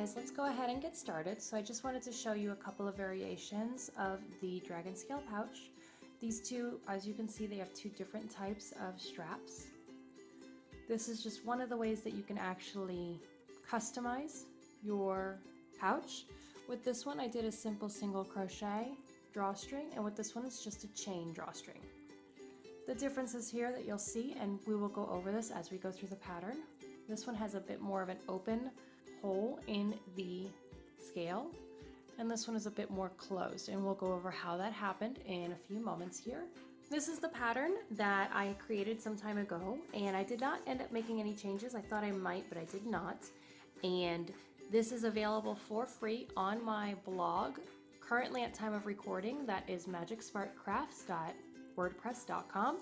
guys, let's go ahead and get started. So I just wanted to show you a couple of variations of the dragon scale pouch. These two, as you can see, they have two different types of straps. This is just one of the ways that you can actually customize your pouch. With this one I did a simple single crochet drawstring, and with this one it's just a chain drawstring. The differences here that you'll see, and we will go over this as we go through the pattern. This one has a bit more of an open hole in the scale, and this one is a bit more closed, and we'll go over how that happened in a few moments here. This is the pattern that I created some time ago, and I did not end up making any changes. I thought I might, but I did not. And this is available for free on my blog. Currently at time of recording, that is magicsparkcrafts.wordpress.com.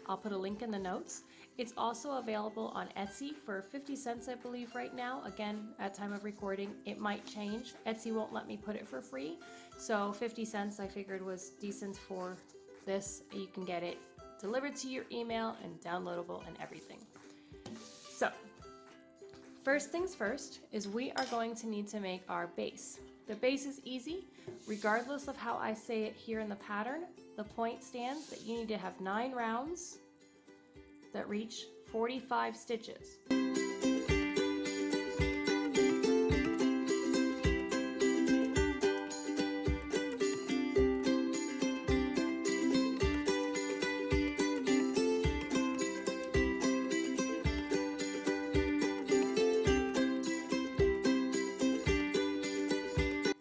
I'll put a link in the notes. It's also available on Etsy for 50 cents, I believe, right now. Again, at time of recording, it might change. Etsy won't let me put it for free. So 50 cents I figured was decent for this. You can get it delivered to your email and downloadable and everything. So first things first is we are going to need to make our base. The base is easy. Regardless of how I say it here in the pattern, the point stands that you need to have 9 rounds that reach 45 stitches.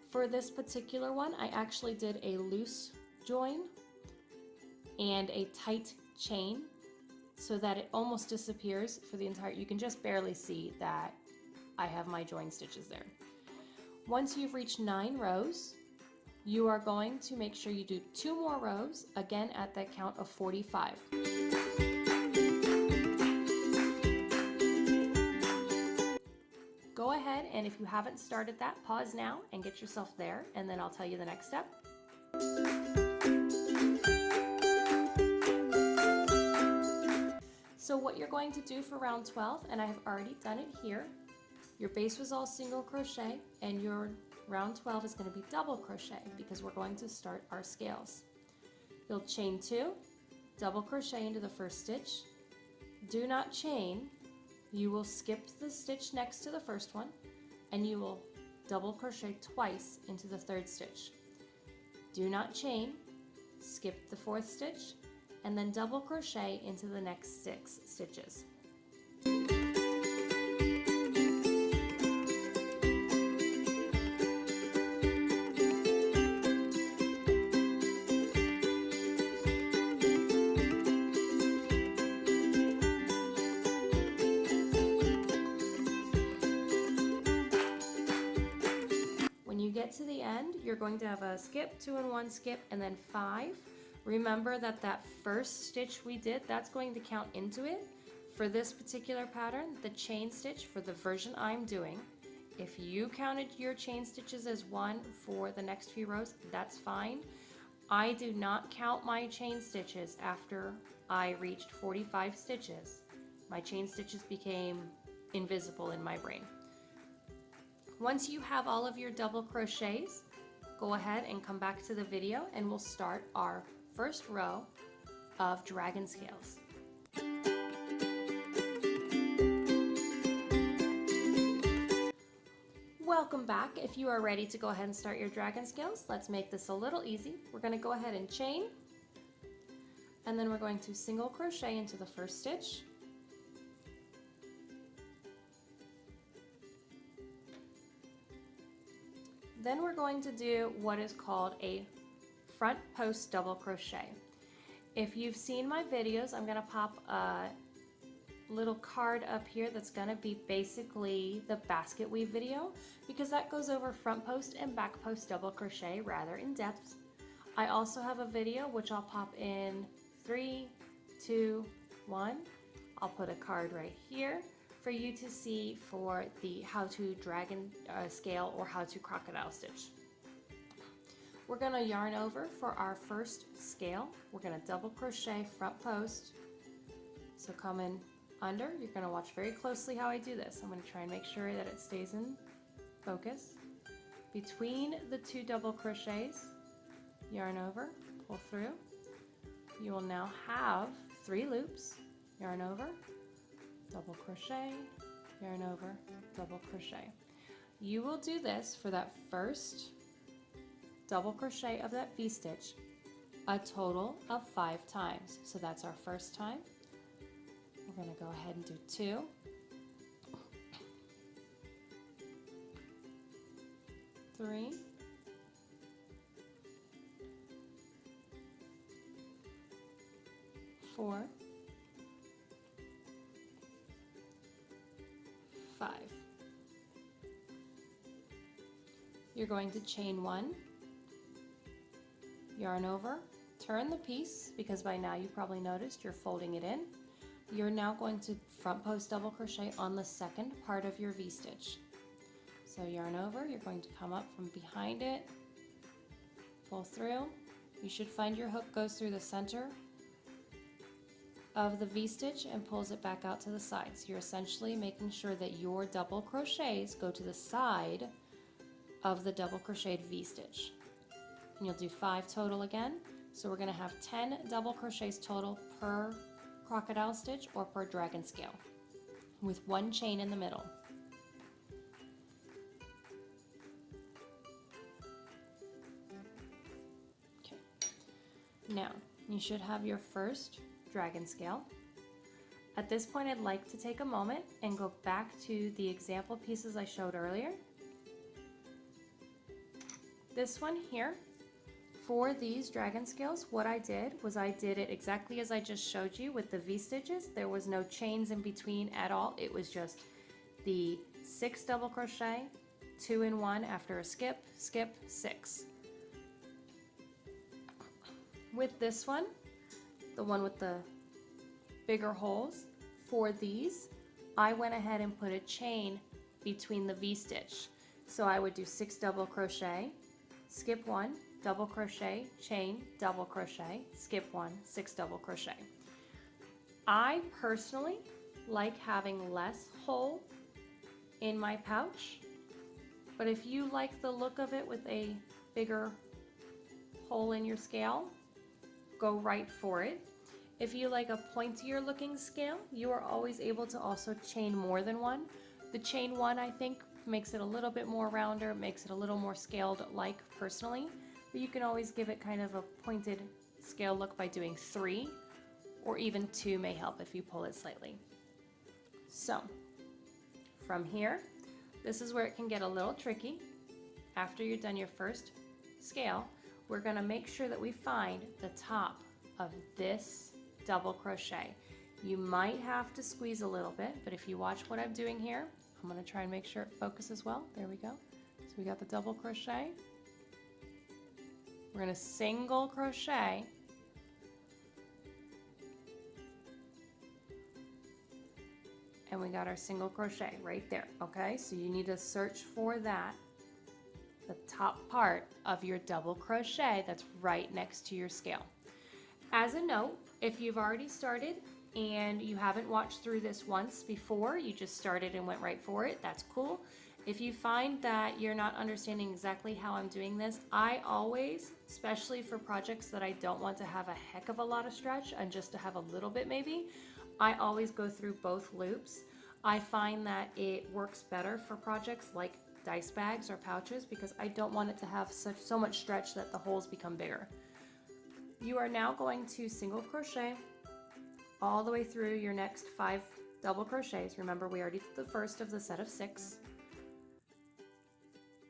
For this particular one, I actually did a loose join and a tight chain so that it almost disappears for the entire, you can just barely see that I have my join stitches there. Once you've reached 9 rows, you are going to make sure you do 2 more rows, again at that count of 45. Go ahead, and if you haven't started that, pause now and get yourself there, and then I'll tell you the next step. So what you're going to do for round 12, and I have already done it here, your base was all single crochet, and your round 12 is going to be double crochet because we're going to start our scales. You'll chain 2, double crochet into the first stitch. Do not chain. You will skip the stitch next to the first one, and you will double crochet twice into the third stitch. Do not chain, skip the 4th stitch, and then double crochet into the next 6 stitches. When you get to the end, you're going to have a skip, 2 and 1 skip, and then 5. Remember that that first stitch we did, that's going to count into it. For this particular pattern, the chain stitch for the version I'm doing, if you counted your chain stitches as 1 for the next few rows, that's fine. I do not count my chain stitches after I reached 45 stitches. My chain stitches became invisible in my brain. Once you have all of your double crochets, go ahead and come back to the video and we'll start our first row of dragon scales. Welcome back. If you are ready to go ahead and start your dragon scales, let's make this a little easy. We're going to go ahead and chain, and then we're going to single crochet into the first stitch. Then we're going to do what is called a front post double crochet. If you've seen my videos, I'm going to pop a little card up here that's going to be basically the basket weave video, because that goes over front post and back post double crochet rather in depth. I also have a video which I'll pop in 3, 2, 1. I'll put a card right here for you to see for the how to dragon scale or how to crocodile stitch. We're going to yarn over for our first scale. We're going to double crochet front post. So come in under. You're going to watch very closely how I do this. I'm going to try and make sure that it stays in focus, between the 2 double crochets, yarn over, pull through. You will now have 3 loops, yarn over, double crochet, yarn over, double crochet. You will do this for that first double crochet of that V-stitch a total of 5 times. So that's our first time. We're going to go ahead and do 2, 3, 4, 5. You're going to chain 1, yarn over, turn the piece, because by now you probably noticed you're folding it in. You're now going to front post double crochet on the second part of your V-stitch. So yarn over, you're going to come up from behind it, pull through. You should find your hook goes through the center of the V-stitch and pulls it back out to the sides. You're essentially making sure that your double crochets go to the side of the double crocheted V-stitch. And you'll do 5 total again. So we're going to have 10 double crochets total per crocodile stitch or per dragon scale, with 1 chain in the middle. Okay. Now, you should have your first dragon scale. At this point, I'd like to take a moment and go back to the example pieces I showed earlier. This one here, for these dragon scales, what I did was I did it exactly as I just showed you with the V-stitches. There was no chains in between at all. It was just the 6 double crochet, 2 in 1 after a skip, skip, 6. With this one, the one with the bigger holes, for these, I went ahead and put a chain between the V-stitch. So I would do 6 double crochet, skip 1, double crochet, chain, double crochet, skip 1, 6 double crochet. I personally like having less hole in my pouch, but if you like the look of it with a bigger hole in your scale, go right for it. If you like a pointier looking scale, you are always able to also chain more than 1. The chain 1, I think, makes it a little bit more rounder, makes it a little more scaled like personally, but you can always give it kind of a pointed scale look by doing 3, or even 2 may help if you pull it slightly. So from here, this is where it can get a little tricky. After you're done your first scale, we're going to make sure that we find the top of this double crochet. You might have to squeeze a little bit, but if you watch what I'm doing here, I'm going to try and make sure it focuses well. There we go. So we got the double crochet. We're going to single crochet, and we got our single crochet right there. Okay, so you need to search for that, the top part of your double crochet that's right next to your scale. As a note, if you've already started and you haven't watched through this once before, you just started and went right for it, that's cool. If you find that you're not understanding exactly how I'm doing this, I always, especially for projects that I don't want to have a heck of a lot of stretch and just to have a little bit maybe, I always go through both loops. I find that it works better for projects like dice bags or pouches because I don't want it to have so much stretch that the holes become bigger. You are now going to single crochet all the way through your next 5 double crochets. Remember, we already did the first of the set of 6.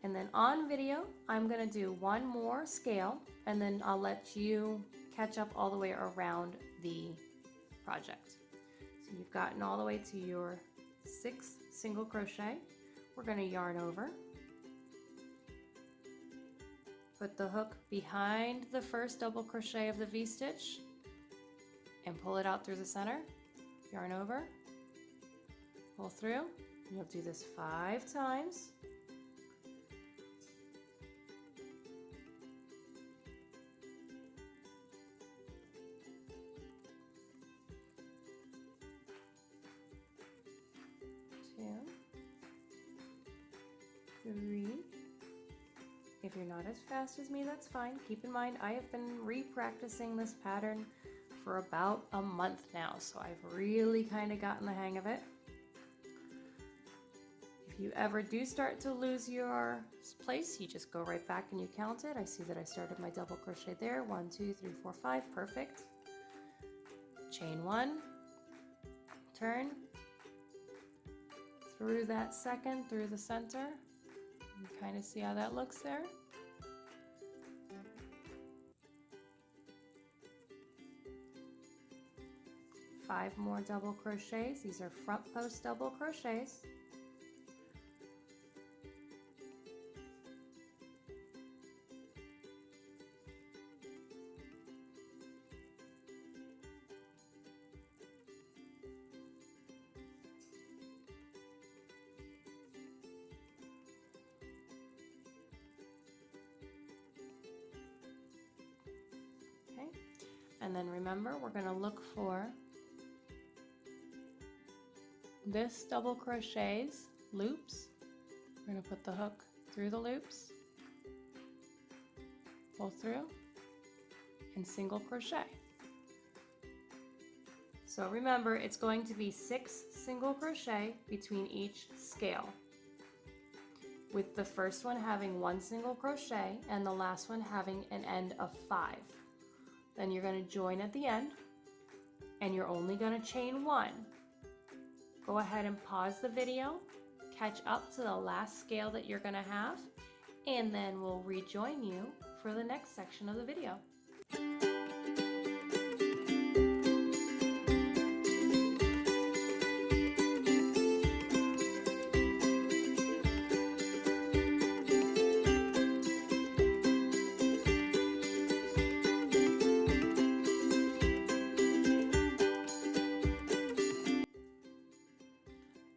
And then on video, I'm going to do 1 more scale, and then I'll let you catch up all the way around the project. So you've gotten all the way to your 6th single crochet. We're going to yarn over, put the hook behind the first double crochet of the V-stitch, and pull it out through the center, yarn over, pull through, and you'll do this 5 times. 3. If you're not as fast as me, that's fine. Keep in mind, I have been re-practicing this pattern for about a month now, so I've really kind of gotten the hang of it. If you ever do start to lose your place, you just go right back and you count it. I see that I started my double crochet there. 1, 2, 3, 4, 5, perfect. Chain 1, turn, through that second, through the center. You kind of see how that looks there. Five more double crochets. These are front post double crochets. Okay, and then remember, we're going to look for this double crochets loops. We're going to put the hook through the loops, pull through, and single crochet. So remember, it's going to be 6 single crochet between each scale, with the first one having 1 single crochet and the last one having an end of 5. Then you're going to join at the end, and you're only going to chain 1. Go ahead and pause the video, catch up to the last scale that you're going to have, and then we'll rejoin you for the next section of the video.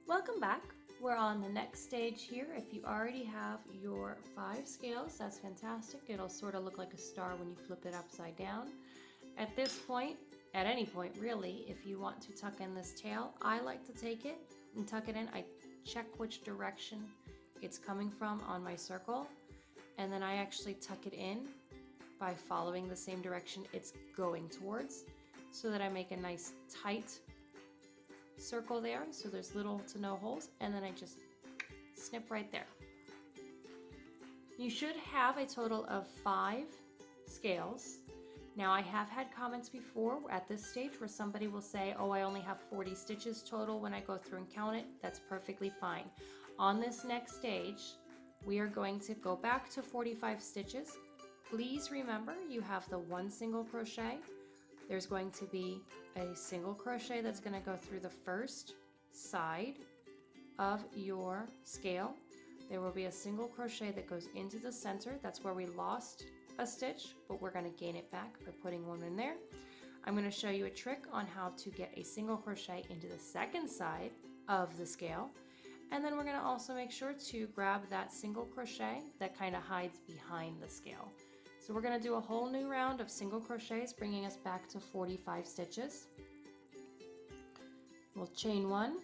Welcome back. We're on the next stage here. If you already have your 5 scales, that's fantastic. It'll sort of look like a star when you flip it upside down. At this point, at any point really, if you want to tuck in this tail, I like to take it and tuck it in. I check which direction it's coming from on my circle, and then I actually tuck it in by following the same direction it's going towards, so that I make a nice tight circle there, so there's little to no holes, and then I just snip right there. You should have a total of 5 scales. Now, I have had comments before at this stage where somebody will say, oh, I only have 40 stitches total when I go through and count it. That's perfectly fine. On this next stage, we are going to go back to 45 stitches. Please remember, you have the 1 single crochet. There's going to be a single crochet that's going to go through the first side of your scale. There will be a single crochet that goes into the center. That's where we lost a stitch, but we're going to gain it back by putting one in there. I'm going to show you a trick on how to get a single crochet into the second side of the scale. And then we're going to also make sure to grab that single crochet that kind of hides behind the scale. So we're going to do a whole new round of single crochets, bringing us back to 45 stitches. We'll chain 1.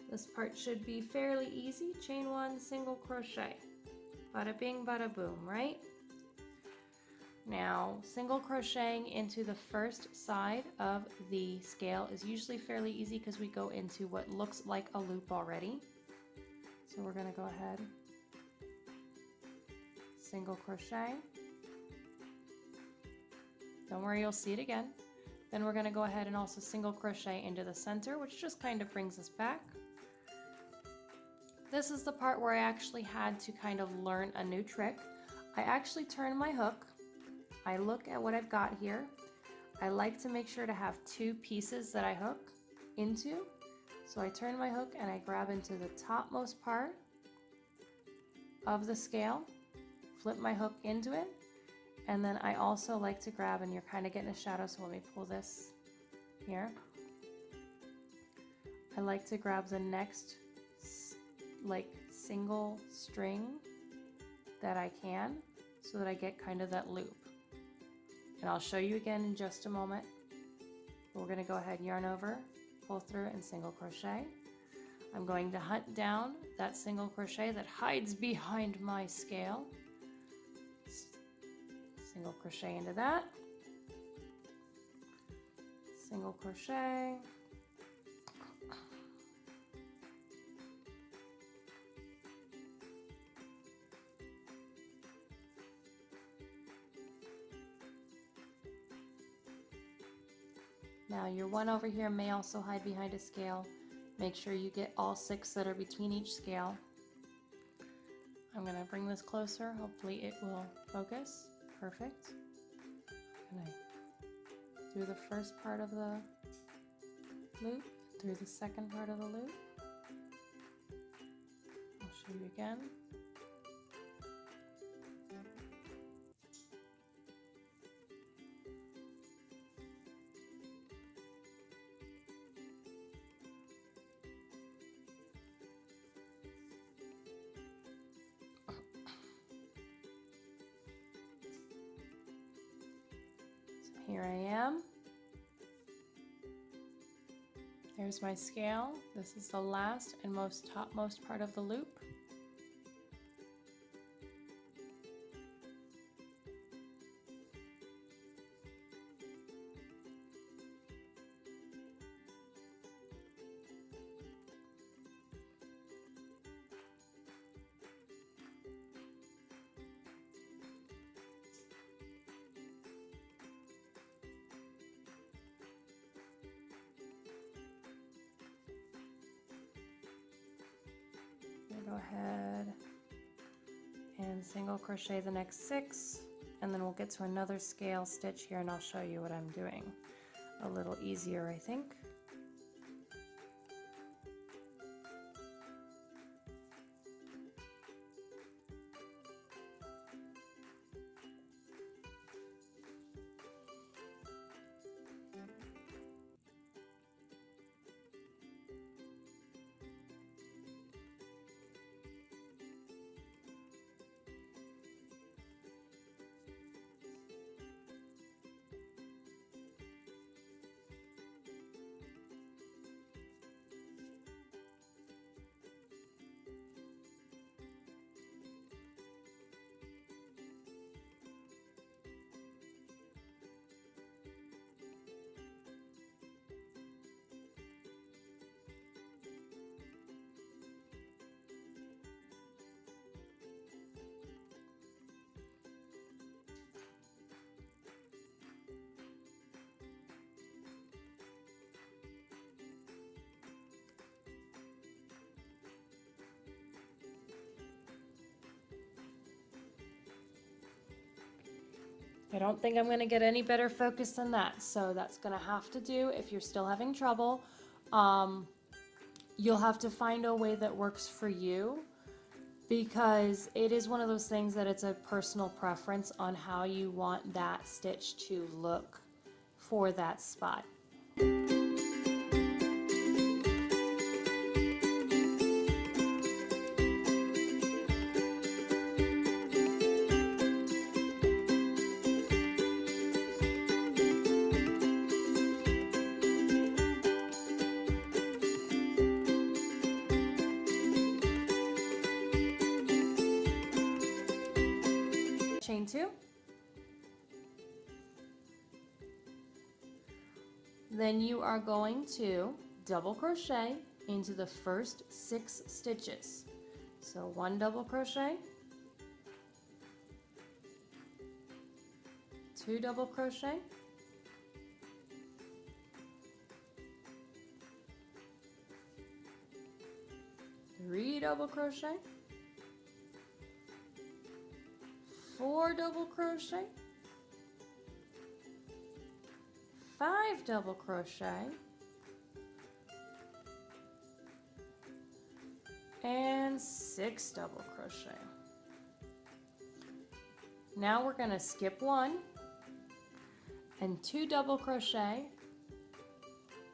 This part should be fairly easy. Chain 1, single crochet. Bada bing, bada boom, right? Now, single crocheting into the first side of the scale is usually fairly easy because we go into what looks like a loop already. So we're going to go ahead, single crochet. Don't worry, you'll see it again. Then we're going to go ahead and also single crochet into the center, which just kind of brings us back. This is the part where I actually had to kind of learn a new trick. I actually turn my hook. I look at what I've got here. I like to make sure to have 2 pieces that I hook into. So I turn my hook and I grab into the topmost part of the scale, flip my hook into it, and then I also like to grab, and you're kind of getting a shadow, so let me pull this here. I like to grab the next single string that I can, so that I get kind of that loop. And I'll show you again in just a moment. We're going to go ahead and yarn over, pull through, and single crochet. I'm going to hunt down that single crochet that hides behind my scale. Single crochet into that, single crochet, now your one over here may also hide behind a scale. Make sure you get all 6 that are between each scale. I'm going to bring this closer, hopefully it will focus. Perfect. I'm going to do the first part of the loop, through the second part of the loop. I'll show you again. Here I am. There's my scale. This is the last and topmost part of the loop. Go ahead and single crochet the next 6, and then we'll get to another scale stitch here and I'll show you what I'm doing a little easier, I think. I don't think I'm going to get any better focus than that, so that's going to have to do. If you're still having trouble, you'll have to find a way that works for you, because it is one of those things that it's a personal preference on how you want that stitch to look for that spot. Chain 2, then you are going to double crochet into the first 6 stitches. So 1 double crochet, 2 double crochet, 3 double crochet, 4 double crochet, 5 double crochet, and 6 double crochet. Now we're going to skip 1 and 2 double crochet.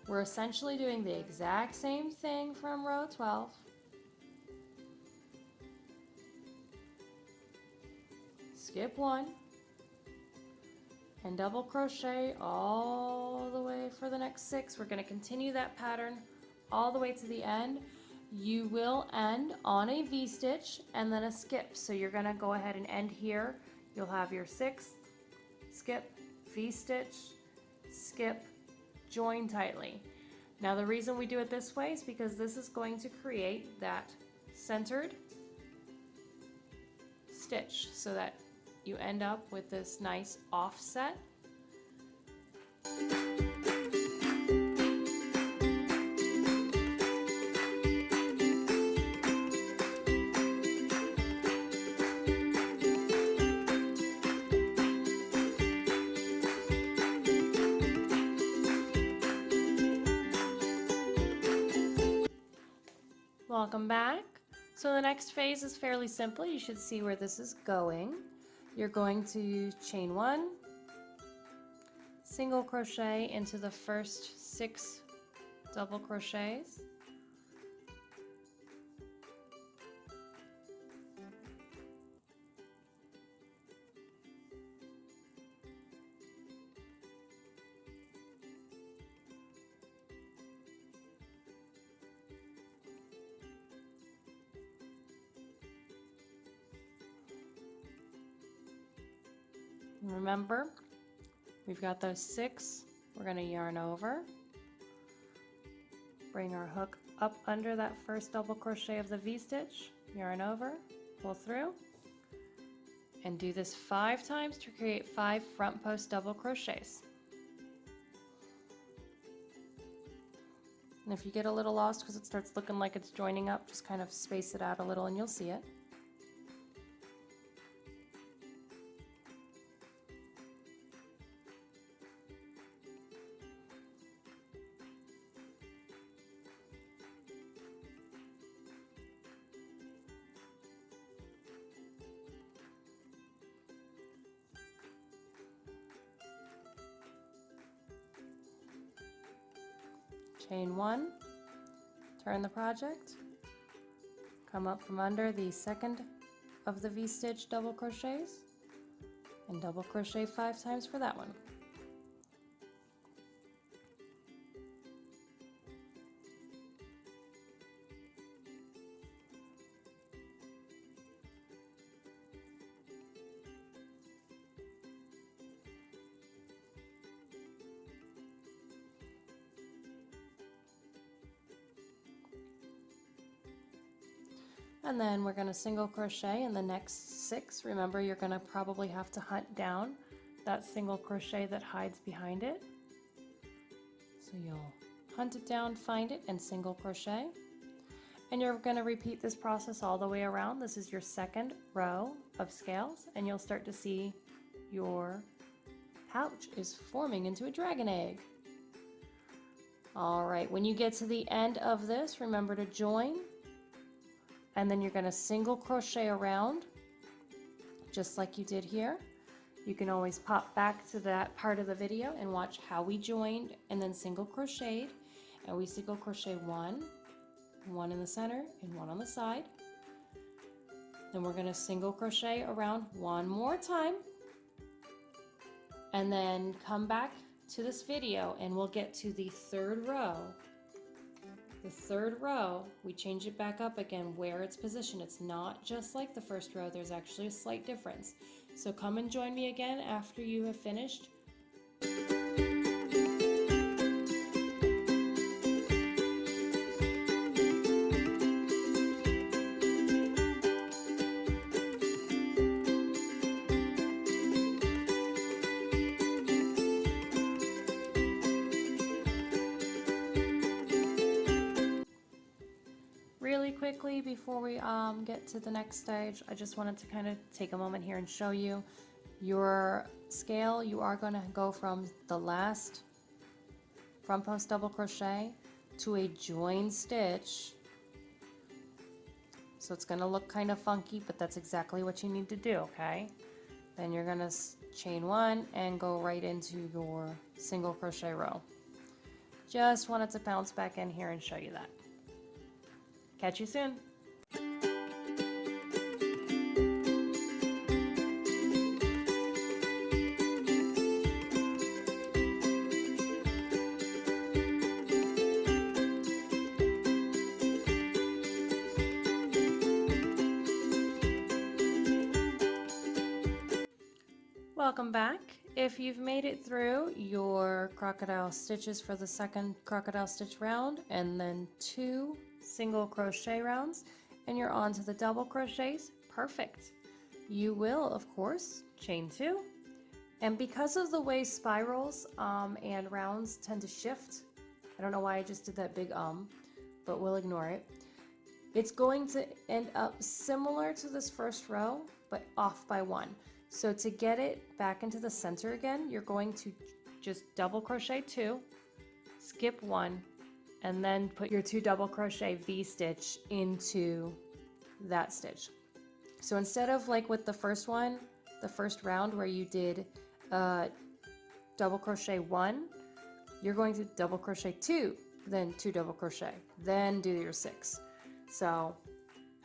We're essentially doing the exact same thing from row 12. Skip 1 and double crochet all the way for the next 6. We're going to continue that pattern all the way to the end. you will end on a V-stitch and then a skip. So you're gonna go ahead and end here. You'll have your 6th, skip, V-stitch, skip, join tightly. Now the reason we do it this way is because this is going to create that centered stitch so that you end up with this nice offset. Welcome back. So the next phase is fairly simple. You should see where this is going. You're going to chain 1, single crochet into the first 6 double crochets. Remember, we've got those 6. We're going to yarn over, bring our hook up under that first double crochet of the V-stitch, yarn over, pull through, and do this 5 times to create 5 front post double crochets. And if you get a little lost because it starts looking like it's joining up, just kind of space it out a little and you'll see it. Chain 1, turn the project, come up from under the second of the V-stitch double crochets, and double crochet 5 times for that one. And then we're going to single crochet in the next 6. Remember, you're going to probably have to hunt down that single crochet that hides behind it. So you'll hunt it down, find it, and single crochet. And you're going to repeat this process all the way around. This is your 2nd row of scales, and you'll start to see your pouch is forming into a dragon egg. All right, when you get to the end of this, remember to join. And then you're going to single crochet around just like you did here. You can always pop back to that part of the video and watch how we joined and then single crocheted. And we single crochet 1 in the center and 1 on the side. Then we're going to single crochet around 1 more time and then come back to this video and we'll get to the 3rd row. The 3rd row, we change it back up again where it's positioned. It's not just like the 1st row, there's actually a slight difference. So come and join me again after you have finished. Really quickly before we get to the next stage, I just wanted to kind of take a moment here and show you your scale. You are going to go from the last front post double crochet to a join stitch. So it's going to look kind of funky, but that's exactly what you need to do, okay? Then you're going to chain 1 and go right into your single crochet row. Just wanted to bounce back in here and show you that. Catch you soon. welcome back. If you've made it through your crocodile stitches for the second crocodile stitch round and then 2 single crochet rounds and you're on to the double crochets, perfect. You will, of course, chain 2. And because of the way spirals and rounds tend to shift, I don't know why I just did that big but we'll ignore it. It's going to end up similar to this first row, but off by 1. So to get it back into the center again, you're going to just double crochet 2, skip 1, and then put your 2 double crochet V-stitch into that stitch. So instead of like with the first one, the first round where you did double crochet 1, you're going to double crochet 2, then 2 double crochet, then do your 6. So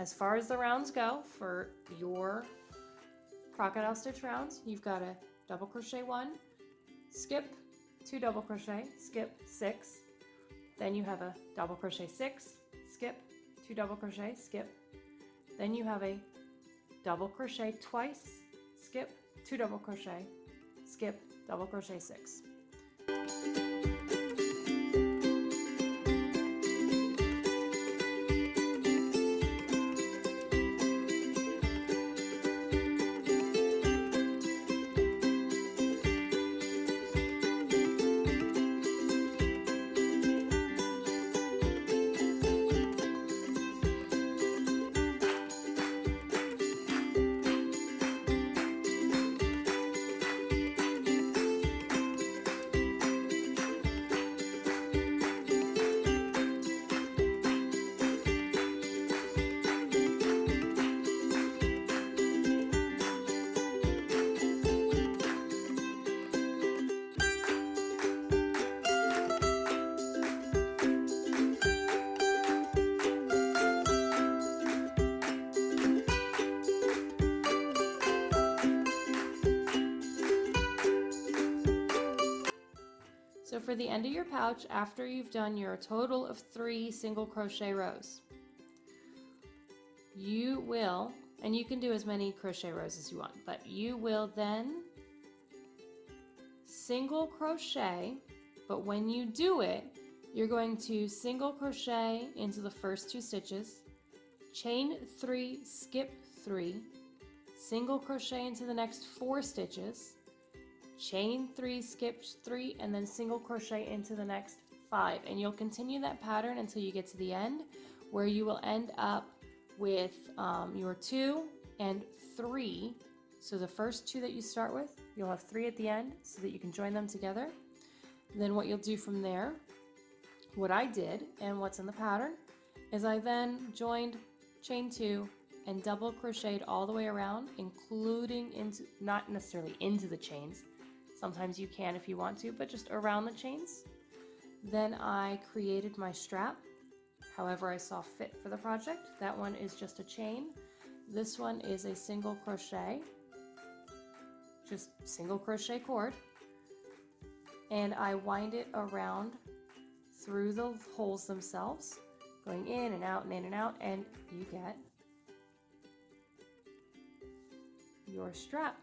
as far as the rounds go for your crocodile stitch rounds, you've got a double crochet 1, skip 2 double crochet, skip 6, then you have a double crochet 6, skip 2 double crochet, skip, then you have a double crochet twice, skip 2 double crochet, skip, double crochet 6. So for the end of your pouch, after you've done your total of 3 single crochet rows, you will, and you can do as many crochet rows as you want, but you will then single crochet, but when you do it, you're going to single crochet into the first 2 stitches, chain 3, skip 3, single crochet into the next 4 stitches, chain 3, skip 3, and then single crochet into the next 5. And you'll continue that pattern until you get to the end, where you will end up with your 2 and 3. So the first 2 that you start with, you'll have 3 at the end so that you can join them together. Then what you'll do from there, what I did and what's in the pattern, is I then joined chain 2 and double crocheted all the way around, including into, not necessarily into the chains, sometimes you can if you want to, but just around the chains. Then I created my strap, however I saw fit for the project. That one is just a chain. This one is a single crochet, just single crochet cord. And I wind it around through the holes themselves, going in and out and in and out, and you get your strap.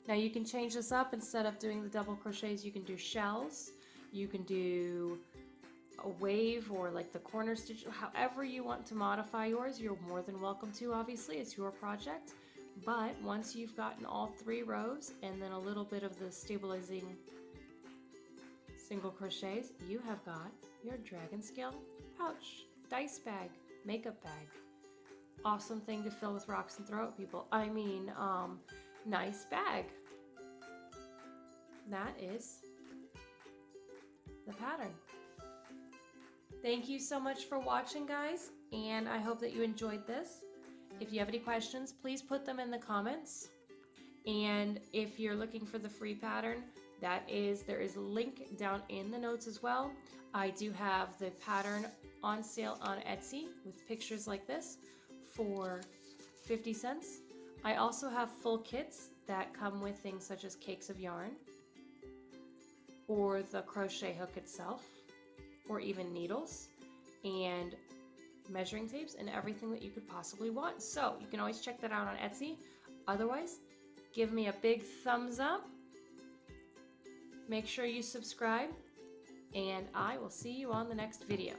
Now you can change this up. Instead of doing the double crochets, you can do shells, you can do a wave or like the corner stitch, however you want to modify yours. You're more than welcome to, obviously, it's your project. But once you've gotten all 3 rows and then a little bit of the stabilizing single crochets, you have got your dragon scale pouch, dice bag, makeup bag. Awesome thing to fill with rocks and throw at people. I mean, nice bag. That is the pattern. Thank you so much for watching, guys, and I hope that you enjoyed this. If you have any questions, please put them in the comments. And if you're looking for the free pattern, there is a link down in the notes as well. I do have the pattern on sale on Etsy with pictures like this for 50 cents. I also have full kits that come with things such as cakes of yarn, or the crochet hook itself, or even needles and measuring tapes and everything that you could possibly want. So you can always check that out on Etsy. Otherwise, give me a big thumbs up. Make sure you subscribe, and I will see you on the next video.